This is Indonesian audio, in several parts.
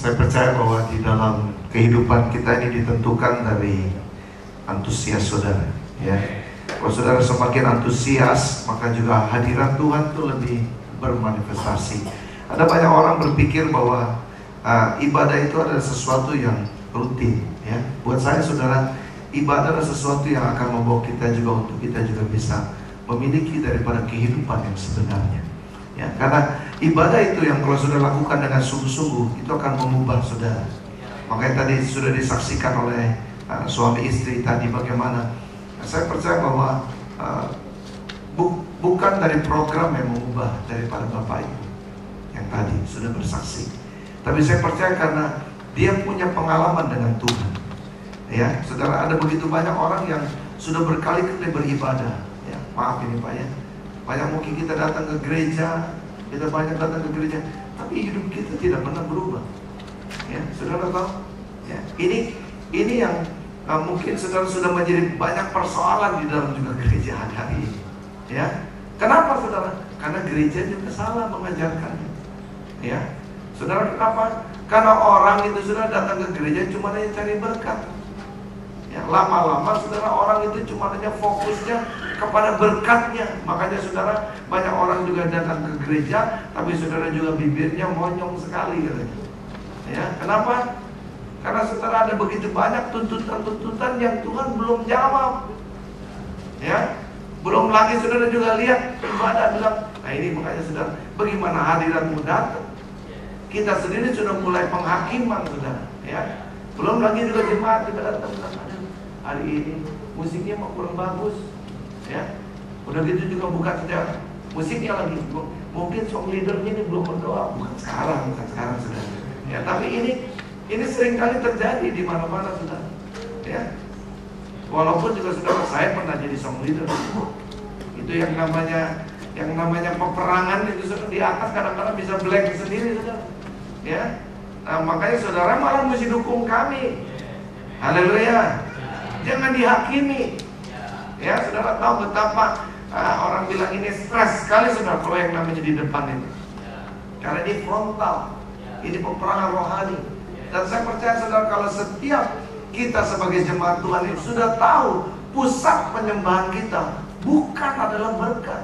Saya percaya bahwa di dalam kehidupan kita ini ditentukan dari antusias saudara, ya. Kalau saudara semakin antusias, maka juga hadirat Tuhan itu lebih bermanifestasi. Ada banyak orang berpikir bahwa ibadah itu adalah sesuatu yang rutin, ya. Buat saya, saudara, ibadah adalah sesuatu yang akan membawa kita juga untuk kita juga bisa memiliki daripada kehidupan yang sebenarnya, ya. Karena ibadah itu yang kalau saudara lakukan dengan sungguh-sungguh, itu akan mengubah saudara. Makanya tadi sudah disaksikan oleh suami istri tadi bagaimana. Saya percaya bahwa bukan dari program yang mengubah daripada Bapak Ibu yang tadi sudah bersaksi, tapi saya percaya karena dia punya pengalaman dengan Tuhan, ya. Saudara, ada begitu banyak orang yang sudah berkali-kali beribadah, ya. Maaf ini Pak, ya. Banyak mungkin kita datang ke gereja, kita banyak datang ke gereja, tapi hidup kita tidak pernah berubah, ya. Saudara tahu, ya. Ini yang mungkin saudara sudah menjadi banyak persoalan di dalam juga gereja hari ini, ya. Kenapa saudara? Karena gereja juga salah mengajarkannya, ya. Saudara, kenapa? Karena orang itu sudah datang ke gereja cuma hanya cari berkat, ya. Lama-lama saudara, orang itu cuma hanya fokusnya kepada berkatnya. Makanya saudara, banyak orang juga datang ke gereja, tapi saudara juga bibirnya monyong sekali, katanya, ya. Kenapa? Karena saudara, ada begitu banyak tuntutan-tuntutan yang Tuhan belum jawab, ya. Belum lagi saudara juga lihat ibadah bilang, nah ini makanya saudara, bagaimana hadiratmu datang? Kita sendiri sudah mulai penghakiman, saudara, ya. Belum lagi juga jemaat kita datang, hari ini musiknya mau kurang bagus, ya. Udah gitu juga bukan saja musiknya lagi, mungkin song leadernya ini belum berdoa, bukan sekarang saudara, ya. Tapi ini sering kali terjadi di mana-mana, saudara, ya. Walaupun juga saudara, saya pernah jadi song leader. Itu yang namanya peperangan itu saudara, di atas kadang-kadang bisa blank sendiri, saudara, ya. Nah, makanya saudara malah mesti dukung kami. Haleluya. Jangan dihakimi, ya. Saudara tahu betapa orang bilang ini stres sekali, saudara, kalau yang namanya di depan ini, karena ini frontal, ini peperangan rohani. Dan saya percaya saudara, kalau setiap kita sebagai jemaat Tuhan ini sudah tahu pusat penyembahan kita bukan adalah berkat.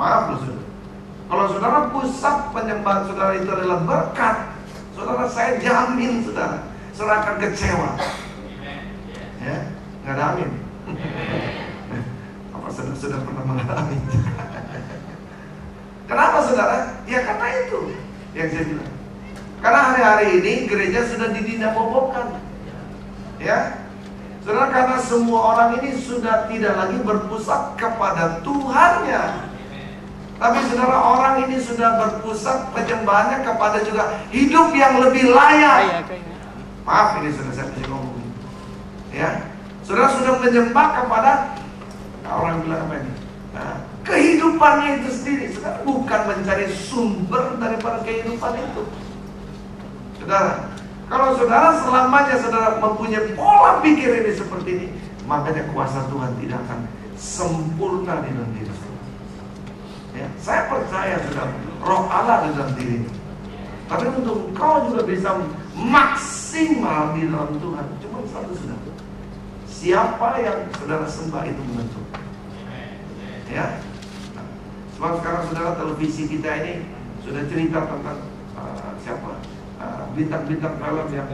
Maaf loh saudara, kalau saudara pusat penyembahan saudara itu adalah berkat, saudara, saya jamin saudara akan kecewa, ya. Nggak ada amin. Apa saudara sudah pernah mengalami? Kenapa saudara? Ya karena itu yang saya bilang. Karena hari-hari ini gereja sudah didinamobokan, ya. Saudara, karena semua orang ini sudah tidak lagi berpusat kepada Tuhannya, tapi saudara, orang ini sudah berpusat penyembahannya kepada juga hidup yang lebih layak. Maaf ini sudah saya bisa ngomong, ya. Saudara sudah menyembah kepada, orang bilang apa ini? Nah, kehidupannya itu sendiri. Saudara, bukan mencari sumber daripada kehidupan itu. Saudara, kalau saudara selamanya saudara mempunyai pola pikir ini seperti ini, makanya kuasa Tuhan tidak akan sempurna di dalam diri saudara, ya. Saya percaya saudara, Roh Allah di dalam diri. Tapi untuk engkau juga bisa maksimal di dalam Tuhan, cuma satu saudara, siapa yang saudara sembah itu menentukan, ya. Nah, sebab sekarang saudara, televisi kita ini sudah cerita tentang siapa bintang-bintang film yang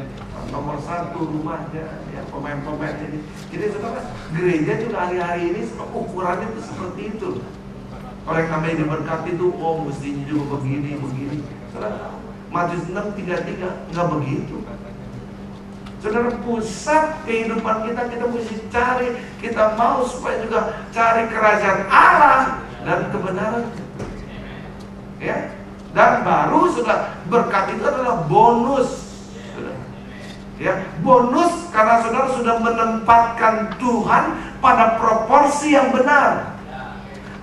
nomor satu rumahnya, ya, pemain-pemain ini. Jadi saudara, gereja juga hari-hari ini ukurannya itu seperti itu. Kalau yang namanya diberkati itu, oh mestinya juga begini. Saudara, Matius 6:33 nggak begitu. Saudara, pusat kehidupan kita mesti cari, kita mau supaya juga cari kerajaan Allah dan kebenaran, ya. Dan baru sudah berkat itu adalah bonus, ya, bonus karena saudara sudah menempatkan Tuhan pada proporsi yang benar.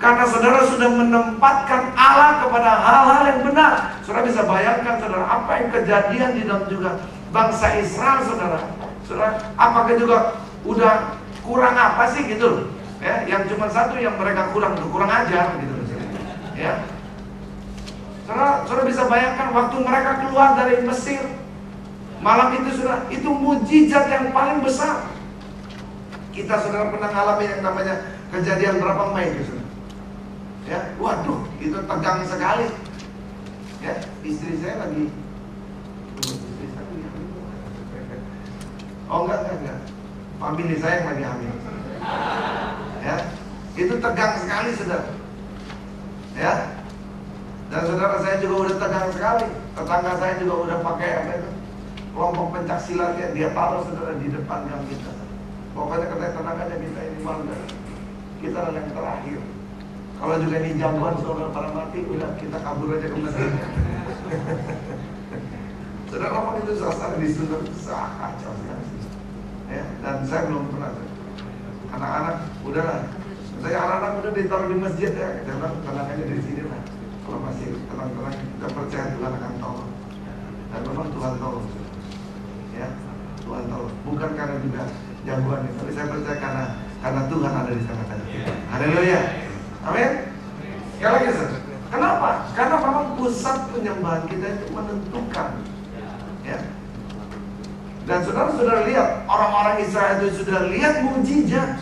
Karena saudara sudah menempatkan Allah kepada hal-hal yang benar. Saudara bisa bayangkan saudara, apa yang kejadian di dalam juga bangsa Israel, saudara. Saudara, apakah juga udah kurang apa sih gitu, ya? Yang cuma satu yang mereka kurang ajar gitu, ya. Saudara bisa bayangkan waktu mereka keluar dari Mesir, malam itu saudara, itu mujizat yang paling besar. Kita saudara pernah ngalami yang namanya kejadian berapa Mei itu saudara? Ya, waduh, itu tegang sekali. Ya, istri saya lagi. Oh enggak. Famili saya yang lagi hamil. Ya, itu tegang sekali saudara. Ya, dan saudara saya juga udah tegang sekali. Tetangga saya juga udah pakai apa itu, kelompok pencak silatnya, dia taruh saudara di depan gang kita. Pokoknya kata tetangganya, kita ini warga, kita adalah yang terakhir. Kalau juga ini jagoan saudara para mati, udah kita kabur aja ke Mesir. Saudara, apa itu suasana di Sunda sangat kacau sekali. Ya, dan saya belum pernah. Anak-anak udahlah, saya anak-anak udah ditaruh di masjid ya. Saya bilang tenang aja di sini lah. Kalau masih tenang-tenang, kita percaya Tuhan akan tolong. Dan memang Tuhan tolong. Ya, Tuhan tolong. Bukan karena juga jagoan, tapi saya percaya karena Tuhan ada di tengah-tengah kita. Haleluya. Amin. Sekali lagi, saudara. Kenapa? Karena memang pusat penyembahan kita itu menentukan. Ya. Dan saudara lihat, orang-orang Israel itu sudah lihat mujizat.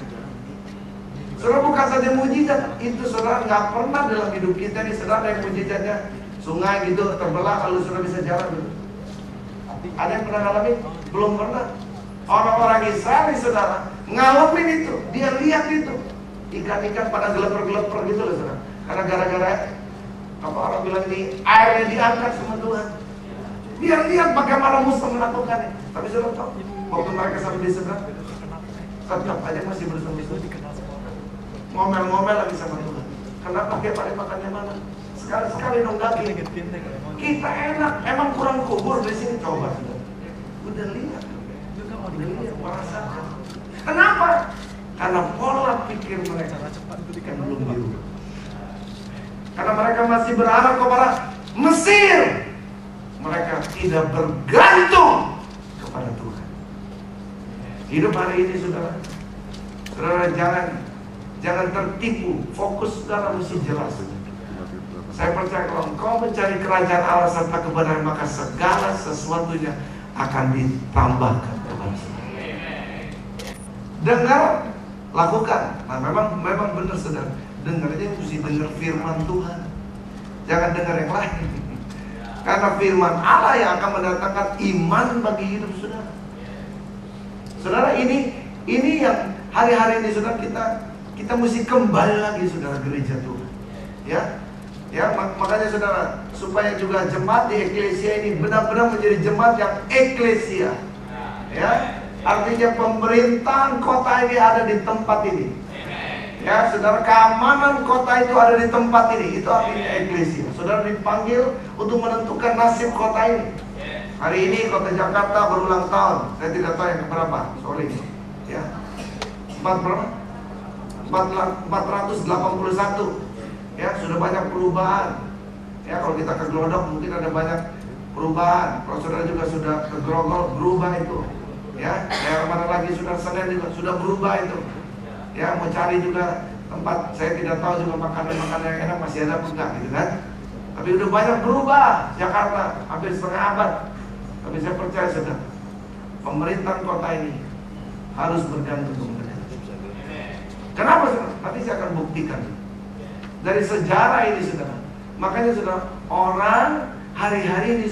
Saudara, bukan saja mujizat, itu saudara nggak pernah dalam hidup kita nih saudara yang mujizatnya sungai gitu terbelah lalu saudara bisa jalan gitu. Ada yang pernah ngalamin? Belum pernah. Orang-orang Israel nih saudara ngalamin itu, dia lihat itu ikan-ikan pada geleper-geleper gitu loh saudara. Karena gara-gara apa orang bilang ini airnya diangkat sama Tuhan. Dia lihat bagaimana Musa melakukannya. Tapi saudara tahu, waktu mereka sampai di seberang, tetap aja masih bersama-sama. Ngomel-ngomel lagi sama Tuhan. Kenapa dia pada makannya mana? Sekali-sekali dong daging. Kita enak, emang kurang kubur di sini, coba sudah. Udah lihat, merasakan. Kenapa? Karena pola pikir mereka yang belum dirubah. Karena mereka masih berharap kepada Mesir. Mereka tidak bergantung kepada Tuhan. Hidup hari ini saudara, jangan tertipu. Fokus saudara mesti jelas. Saya percaya kalau engkau mencari kerajaan Allah serta kebenaran, maka segala sesuatunya akan ditambahkan kepada saudara. Dengar, lakukan. Nah memang benar saudara. Dengar aja, mesti dengar firman Tuhan. Jangan dengar yang lain. Karena firman Allah yang akan mendatangkan iman bagi hidup saudara. Saudara, ini yang hari-hari ini saudara kita mesti kembali lagi saudara gereja Tuhan. Ya, makanya saudara, supaya juga jemaat di eklesia ini benar-benar menjadi jemaat yang eklesia. Ya, artinya pemerintahan kota ini ada di tempat ini. Ya, saudara, keamanan kota itu ada di tempat ini. Itu artinya eklesia. Saudara dipanggil untuk menentukan nasib kota ini. Hari ini kota Jakarta berulang tahun. Saya tidak tahu yang keberapa. Sorry. Ya. 481. Ya, sudah banyak perubahan. Ya, kalau kita ke Glodok mungkin ada banyak perubahan. Kalau saudara juga sudah ke Grogol, berubah itu. Ya, daerah mana lagi sudah Senen juga sudah berubah itu. Ya, mau cari juga tempat, saya tidak tahu juga makanan-makanan yang enak masih ada apa enggak gitu kan. Tapi udah banyak berubah Jakarta, hampir setengah abad. Tapi saya percaya saudara, pemerintahan kota ini harus bergantung kepada Tuhan. Kenapa saudara? Nanti saya akan buktikan. Dari sejarah ini saudara. Makanya saudara, orang hari-hari ini